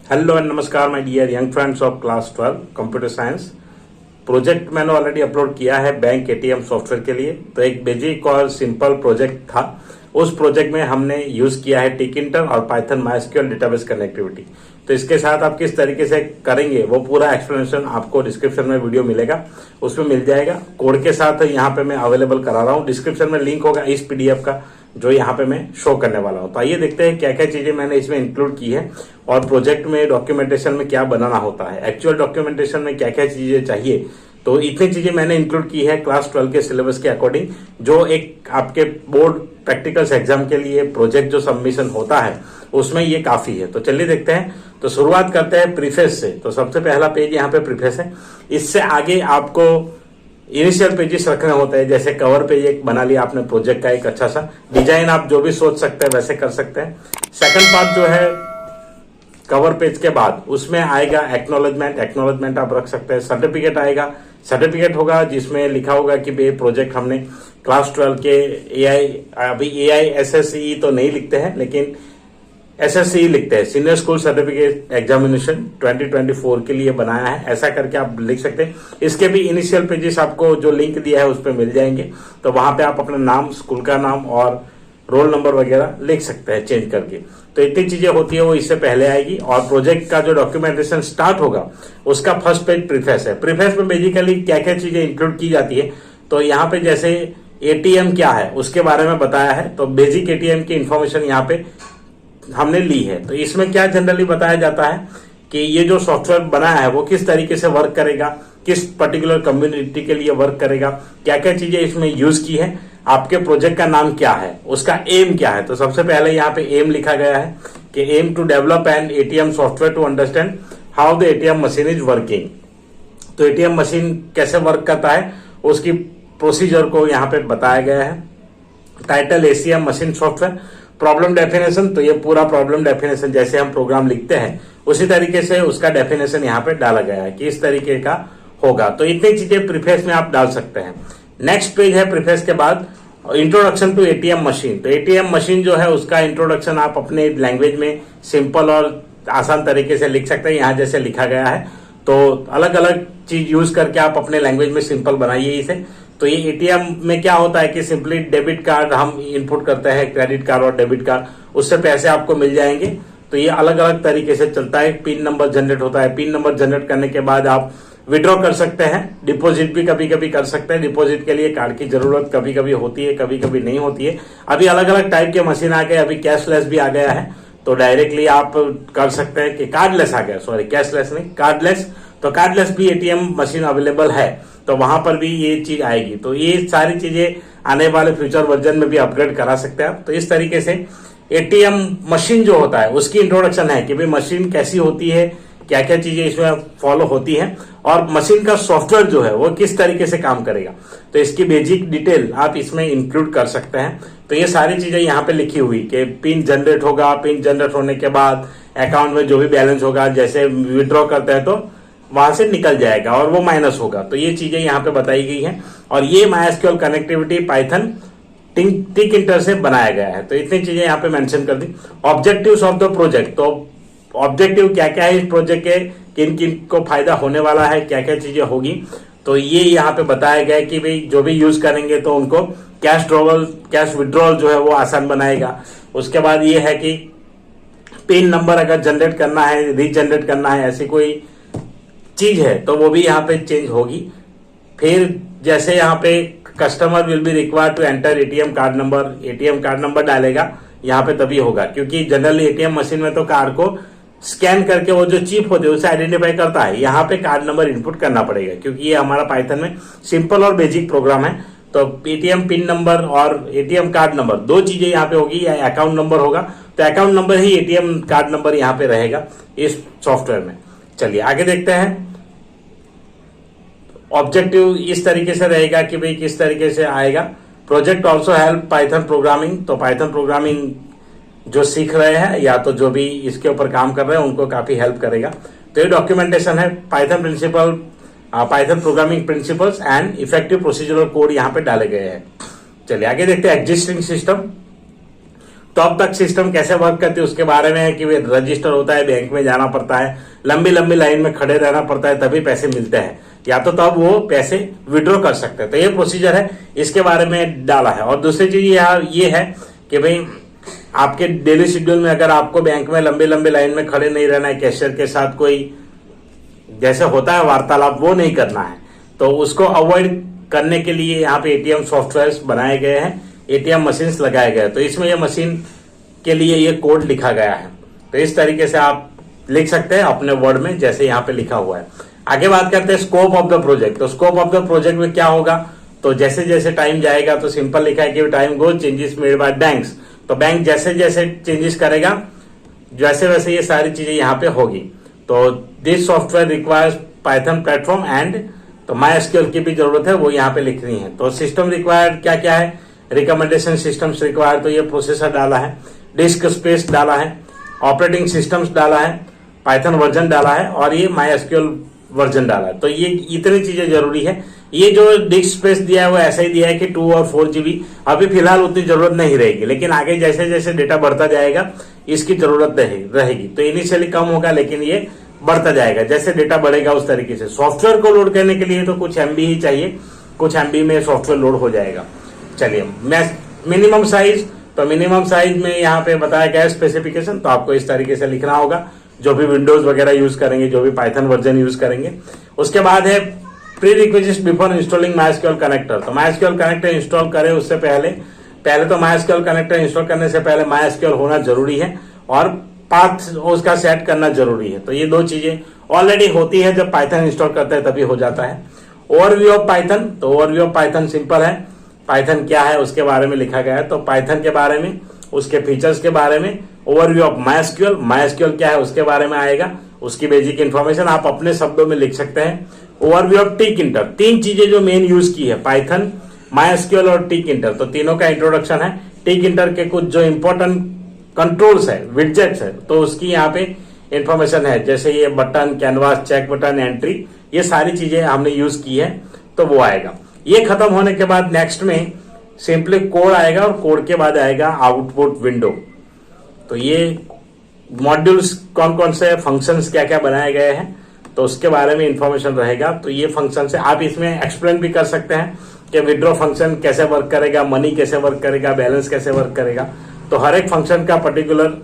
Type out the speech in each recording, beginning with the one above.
Hello and नमस्कार my dear young friends of class 12 computer science. Project मैंने already upload किया है bank ATM software के लिए। तो एक बेसिक और सिंपल प्रोजेक्ट था। उस प्रोजेक्ट में हमने यूज किया है टिकिंटर और पाइथन माइस्क्यूएल डेटाबेस कनेक्टिविटी। तो इसके साथ आप किस तरीके से करेंगे वो पूरा एक्सप्लेनेशन आपको डिस्क्रिप्शन में वीडियो मिलेगा, उसमें मिल जाएगा। कोड के साथ यहाँ पे मैं अवेलेबल करा रहा हूँ। डिस्क्रिप्शन में लिंक होगा इस पीडीएफ का जो यहाँ पे मैं शो करने वाला हूँ। तो आइए देखते हैं क्या क्या चीजें मैंने इसमें इंक्लूड की है और प्रोजेक्ट में डॉक्यूमेंटेशन में क्या बनाना होता है, एक्चुअल डॉक्यूमेंटेशन में क्या क्या चीजें चाहिए। तो इतनी चीजें मैंने इंक्लूड की है क्लास 12 के सिलेबस के अकॉर्डिंग, जो एक आपके बोर्ड प्रैक्टिकल्स एग्जाम के लिए प्रोजेक्ट जो सबमिशन होता है उसमें ये काफी है। तो चलिए देखते हैं। तो शुरुआत करते हैं प्रीफेस से। तो सबसे पहला पेज यहाँ पे प्रीफेस है। इससे आगे आपको इनिशियल पेजेस रखने होते हैं, जैसे कवर पेज एक बना लिया आपने प्रोजेक्ट का, एक अच्छा सा डिजाइन आप जो भी सोच सकते हैं वैसे कर सकते हैं। सेकंड पार्ट जो है कवर पेज के बाद उसमें आएगा एक्नॉलेजमेंट आप रख सकते हैं। सर्टिफिकेट होगा जिसमें लिखा होगा कि ये प्रोजेक्ट हमने क्लास 12 के अभी AISSE तो नहीं लिखते हैं लेकिन SSCE लिखते हैं, सीनियर स्कूल सर्टिफिकेट एग्जामिनेशन 2024 के लिए बनाया है, ऐसा करके आप लिख सकते हैं। इसके भी इनिशियल पेजेस आपको जो लिंक दिया है उस पर मिल जाएंगे। तो वहां पे आप अपना नाम, स्कूल का नाम और रोल नंबर वगैरह लिख सकते हैं चेंज करके। तो इतनी चीजें होती है वो इससे पहले आएगी। और प्रोजेक्ट का जो डॉक्यूमेंटेशन स्टार्ट होगा उसका फर्स्ट पेज प्रीफेस है। प्रीफेस में बेसिकली क्या क्या चीजें इंक्लूड की जाती है, तो यहाँ पे जैसे एटीएम क्या है उसके बारे में बताया है। तो बेसिक एटीएम की इंफॉर्मेशन यहाँ पे हमने ली है। तो इसमें क्या जनरली बताया जाता है कि ये जो सॉफ्टवेयर बनाया है वो किस तरीके से वर्क करेगा, किस पर्टिकुलर कम्युनिटी के लिए वर्क करेगा, क्या क्या चीजें इसमें यूज की है, आपके प्रोजेक्ट का नाम क्या है, उसका एम क्या है। तो सबसे पहले यहाँ पे एम लिखा गया है कि aim to develop an ATM software to understand how the ATM machine is working. तो एटीएम मशीन कैसे वर्क करता है उसकी प्रोसीजर को यहाँ पे बताया गया है। Title ACM machine software. Problem definition, तो ये पूरा प्रॉब्लम डेफिनेशन जैसे हम प्रोग्राम लिखते हैं उसी तरीके से उसका डेफिनेशन यहाँ पे डाला गया है कि इस तरीके का होगा। तो इतनी चीजें प्रीफेस में आप डाल सकते हैं। नेक्स्ट पेज है प्रीफेस के बाद इंट्रोडक्शन टू एटीएम मशीन। तो एटीएम मशीन जो है उसका इंट्रोडक्शन आप अपने लैंग्वेज में सिंपल और आसान तरीके से लिख सकते हैं, यहाँ जैसे लिखा गया है। तो अलग अलग चीज यूज करके आप अपने लैंग्वेज में सिंपल बनाइए इसे। तो ये एटीएम में क्या होता है कि सिंपली डेबिट कार्ड हम इनपुट करते हैं, क्रेडिट कार्ड और डेबिट कार्ड, उससे पैसे आपको मिल जाएंगे। तो ये अलग अलग तरीके से चलता है। पिन नंबर जनरेट होता है, पिन नंबर जनरेट करने के बाद आप विड्रॉ कर सकते हैं, डिपॉजिट भी कभी कभी कर सकते हैं। डिपॉजिट के लिए कार्ड की जरूरत कभी कभी होती है, कभी कभी नहीं होती है। अभी अलग अलग टाइप के मशीन आ गए, अभी कैशलेस भी आ गया है तो डायरेक्टली आप कर सकते हैं कि कार्डलेस आ गया, सॉरी कैशलेस नहीं कार्डलेस। तो कार्डलेस भी एटीएम मशीन अवेलेबल है, तो वहां पर भी ये चीज आएगी। तो ये सारी चीजें आने वाले फ्यूचर वर्जन में भी अपग्रेड करा सकते हैं आप। तो इस तरीके से एटीएम मशीन जो होता है उसकी इंट्रोडक्शन है कि भाई मशीन कैसी होती है, क्या क्या चीजें इसमें फॉलो होती है और मशीन का सॉफ्टवेयर जो है वो किस तरीके से काम करेगा। तो इसकी बेसिक डिटेल आप इसमें इंक्लूड कर सकते हैं। तो ये सारी चीजें यहाँ पे लिखी हुई कि पिन जनरेट होगा, पिन जनरेट होने के बाद अकाउंट में जो भी बैलेंस होगा, जैसे विड्रॉ करते हैं तो वहां से निकल जाएगा और वो माइनस होगा। तो ये चीजें यहाँ पे बताई गई हैं। और ये माइस्क्यूएल कनेक्टिविटी पाइथन टिकिंटर से बनाया गया है। तो इतनी चीजें यहाँ पे मेंशन कर दी। ऑब्जेक्टिव्स ऑफ द प्रोजेक्ट, तो ऑब्जेक्टिव क्या क्या है इस प्रोजेक्ट के, किन किन को फायदा होने वाला है, क्या क्या चीजें होगी। तो ये यहाँ पे बताया गया कि भाई जो भी यूज करेंगे तो उनको कैश विड्रॉल जो है वो आसान बनाएगा। उसके बाद ये है कि पिन नंबर अगर जनरेट करना है, रीजनरेट करना है, ऐसी कोई चीज है तो वो भी यहाँ पे चेंज होगी। फिर जैसे यहाँ पे customer will be required to enter ATM card number डालेगा यहाँ पे तभी होगा, क्योंकि जनरली एटीएम मशीन में तो कार्ड को स्कैन करके वो जो चिप होती है उसे आइडेंटिफाई करता है। यहाँ पे कार्ड नंबर इनपुट करना पड़ेगा क्योंकि ये हमारा पाइथन में सिंपल और बेसिक प्रोग्राम है। तो एटीएम पिन नंबर और एटीएम कार्ड नंबर दो चीजें यहाँ पे होगी, या अकाउंट नंबर होगा तो अकाउंट नंबर ही एटीएम कार्ड नंबर यहाँ पे रहेगा इस सॉफ्टवेयर में। चलिए आगे देखते हैं। ऑब्जेक्टिव इस तरीके से रहेगा कि भाई किस तरीके से आएगा। Project also help Python programming, तो पाइथन प्रोग्रामिंग जो सीख रहे हैं या तो जो भी इसके ऊपर काम कर रहे हैं उनको काफी हेल्प करेगा। तो ये डॉक्यूमेंटेशन है Python programming principles and effective procedural code यहाँ पे डाले गए हैं। चलिए आगे देखते हैं एग्जिस्टिंग सिस्टम। तब तक सिस्टम कैसे वर्क करती है उसके बारे में है कि रजिस्टर होता है, बैंक में जाना पड़ता है, लंबी लंबी लाइन में खड़े रहना पड़ता है, तभी पैसे मिलते हैं, या तो तब वो पैसे विड्रॉ कर सकते हैं। तो ये प्रोसीजर है, इसके बारे में डाला है। और दूसरी चीज ये है कि भाई आपके डेली शेड्यूल में अगर आपको बैंक में लंबे लंबे लाइन में खड़े नहीं रहना है, कैशियर के साथ कोई जैसे होता है वार्तालाप, वो नहीं करना है, तो उसको अवॉइड करने के लिए यहाँ पे एटीएम सॉफ्टवेयर बनाए गए हैं, एटीएम मशीन लगाए गए हैं। तो इसमें ये मशीन के लिए ये कोड लिखा गया है। तो इस तरीके से आप लिख सकते हैं अपने वर्ड में, जैसे यहाँ पे लिखा हुआ है। आगे बात करते हैं स्कोप ऑफ द प्रोजेक्ट। तो स्कोप ऑफ द प्रोजेक्ट में क्या होगा, तो जैसे जैसे टाइम जाएगा, तो सिंपल लिखा है कि time go changes made by banks. तो बैंक जैसे जैसे चेंजेस करेगा, वैसे वैसे ये सारी चीजें यहाँ पे होगी। तो this software requires Python platform and, तो MySQL की भी जरूरत है, वो यहाँ पे लिखनी है। तो सिस्टम रिक्वायर्ड क्या क्या है, रिकमेंडेशन सिस्टम्स रिक्वायर्ड, तो ये प्रोसेसर डाला है, डिस्क स्पेस डाला है, ऑपरेटिंग सिस्टम्स डाला है, पाइथन वर्जन डाला है, और ये MySQL वर्जन डाला है। तो ये इतनी चीजें जरूरी है। ये जो डिस्क स्पेस दिया है वो ऐसा ही दिया है कि 2 और 4 GB, अभी फिलहाल उतनी जरूरत नहीं रहेगी, लेकिन आगे जैसे जैसे डेटा बढ़ता जाएगा इसकी जरूरत रहेगी। तो इनिशियली कम होगा, लेकिन ये बढ़ता जाएगा, जैसे डेटा बढ़ेगा उस तरीके से। सॉफ्टवेयर को लोड करने के लिए तो कुछ MB ही चाहिए, कुछ MB में सॉफ्टवेयर लोड हो जाएगा। चलिए, मिनिमम साइज, तो मिनिमम साइज में यहाँ पे बताया गया है स्पेसिफिकेशन, तो आपको इस तरीके से लिखना होगा जो भी विंडोज वगैरह यूज करेंगे, जो भी पाइथन वर्जन यूज करेंगे। उसके बाद है pre requisite before installing MySQL connector. तो MySQL कनेक्टर इंस्टॉल करें उससे पहले तो MySQL कनेक्टर इंस्टॉल करने से पहले MySQL होना जरूरी है, और पाथ उसका सेट करना जरूरी है। तो ये दो चीजें ऑलरेडी होती है, जब पाइथन इंस्टॉल करते हैं तभी हो जाता है। ओवरव्यू ऑफ पाइथन, तो ओवरव्यू ऑफ पाइथन सिंपल है, पाइथन क्या है उसके बारे में लिखा गया है। तो पाइथन के बारे में, उसके फीचर्स के बारे में। ओवरव्यू ऑफ MySQL क्या है उसके बारे में आएगा, उसकी बेसिक इंफॉर्मेशन आप अपने शब्दों में लिख सकते हैं। ओवरव्यू ऑफ टिकिंटर, 3 चीजें जो मेन यूज की है, पाइथन, MySQL और टिकिंटर, तो तीनों का इंट्रोडक्शन है। टिकिंटर के कुछ जो इंपॉर्टेंट कंट्रोल्स है, विडजेट्स है, तो उसकी यहाँ पे इंफॉर्मेशन है, जैसे ये button, canvas, check button, entry, ये सारी चीजें हमने यूज की है, तो वो आएगा। ये खत्म होने के बाद नेक्स्ट में सिंपली कोड आएगा, और कोड के बाद आएगा आउटपुट विंडो। तो ये मॉड्यूल्स कौन कौन से, फंक्शंस क्या क्या बनाए गए हैं, तो उसके बारे में इंफॉर्मेशन रहेगा। तो ये फंक्शन है, आप इसमें एक्सप्लेन भी कर सकते हैं कि विड्रॉ फंक्शन कैसे वर्क करेगा, मनी कैसे वर्क करेगा, बैलेंस कैसे वर्क करेगा। तो हर एक फंक्शन का पर्टिकुलर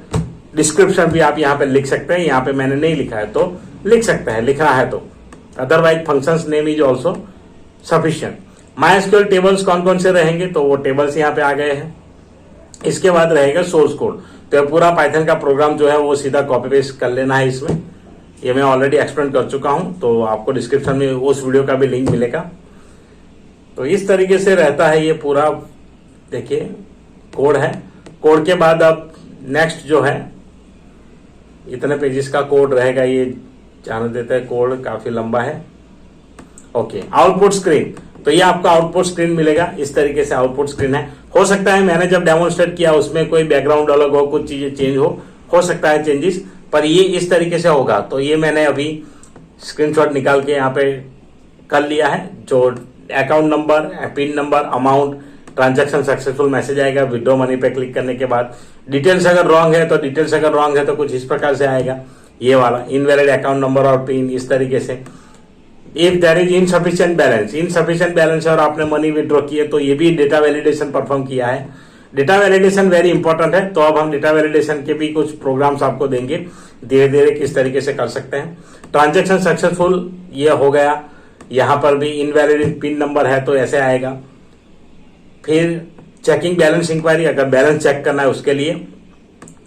डिस्क्रिप्शन भी आप यहाँ पे लिख सकते हैं। यहाँ पे मैंने नहीं लिखा है, तो लिख सकते हैं, लिखना है तो। Otherwise functions name is also sufficient. MySQL tables कौन कौन से रहेंगे, तो वो टेबल्स यहाँ पे आ गए हैं। इसके बाद रहेगा सोर्स कोड, तो पूरा पाइथन का प्रोग्राम जो है वो सीधा कॉपी पेस्ट कर लेना है इसमें। ये मैं ऑलरेडी एक्सप्लेन कर चुका हूं, तो आपको डिस्क्रिप्शन में उस वीडियो का भी लिंक मिलेगा। तो इस तरीके से रहता है ये पूरा, देखिए कोड है। कोड के बाद अब नेक्स्ट जो है, इतने पेजेस का कोड रहेगा, ये जाने देते हैं, कोड काफी लंबा है। ओके, आउटपुट स्क्रीन, तो ये आपका आउटपुट स्क्रीन मिलेगा, इस तरीके से आउटपुट स्क्रीन है। हो सकता है मैंने जब डेमोन्स्ट्रेट किया उसमें कोई बैकग्राउंड अलग हो, कुछ चीजें चेंज हो सकता है चेंजेस, पर ये इस तरीके से होगा। तो ये मैंने अभी स्क्रीनशॉट निकाल के यहाँ पे कर लिया है, जो account number, pin number, amount, transaction successful message आएगा विड्रॉ मनी पे क्लिक करने के बाद। डिटेल्स अगर रॉन्ग है तो कुछ इस प्रकार से आएगा, ये वाला इनवैलिड अकाउंट नंबर और पिन, इस तरीके से। If there is insufficient balance और आपने मनी विड्रॉ किए, तो ये भी डेटा वैलिडेशन परफॉर्म किया है। डेटा वैलिडेशन वेरी इंपॉर्टेंट है, तो अब हम डेटा वैलिडेशन के भी कुछ प्रोग्राम्स आपको देंगे, धीरे धीरे किस तरीके से कर सकते हैं। ट्रांजैक्शन सक्सेसफुल ये हो गया, यहां पर भी इनवैलिड पिन नंबर है तो ऐसे आएगा। फिर चेकिंग बैलेंस इंक्वायरी, अगर बैलेंस चेक करना है उसके लिए।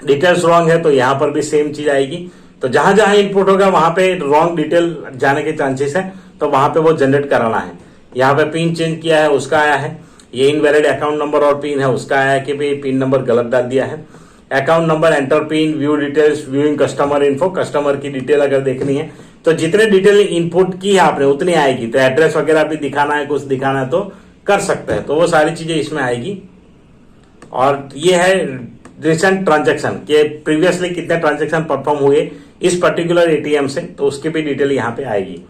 डिटेल्स रॉन्ग है तो यहां पर भी सेम चीज आएगी। तो जहां जहां इनपुट होगा वहां पे रॉन्ग डिटेल जाने के चांसेस है, तो वहां पे वो जनरेट कराना है। यहाँ पे पिन चेंज किया है उसका आया है, ये इनवैलिड अकाउंट नंबर और पिन है उसका आया है कि भाई पिन नंबर गलत डाल दिया है। Account number, enter pin, view details, viewing customer info, customer की डिटेल अगर देखनी है तो जितने डिटेल इनपुट की है आपने उतनी आएगी। तो एड्रेस वगैरह भी दिखाना है, कुछ दिखाना है तो कर सकते हैं, तो वो सारी चीजें इसमें आएगी। और ये है रिसेंट ट्रांजैक्शन के प्रीवियसली कितने ट्रांजैक्शन परफॉर्म हुए इस पर्टिकुलर एटीएम से, तो उसकी भी डिटेल यहाँ पे आएगी।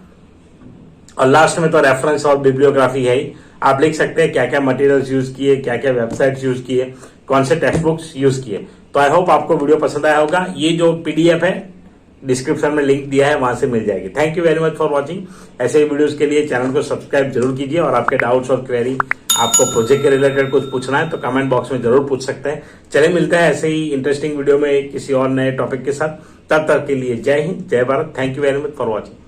और लास्ट में तो रेफरेंस और बिब्लियोग्राफी है ही, आप लिख सकते हैं क्या क्या मटेरियल्स यूज किए, क्या क्या वेबसाइट्स यूज किए, कौन से टेक्स्ट बुक्स यूज किए। तो आई होप आपको वीडियो पसंद आया होगा। ये जो पीडीएफ है डिस्क्रिप्शन में लिंक दिया है, वहां से मिल जाएगी। Thank you very much for watching. ऐसे ही वीडियोस के लिए चैनल को सब्सक्राइब जरूर कीजिए, और आपके डाउट्स और क्वेरी, आपको प्रोजेक्ट के रिलेटेड कुछ पूछना है तो कमेंट बॉक्स में जरूर पूछ सकते हैं। चले मिलते हैं ऐसे ही इंटरेस्टिंग वीडियो में किसी और नए टॉपिक के साथ। तब तक के लिए जय हिंद, जय Bharat. Thank you very much for watching.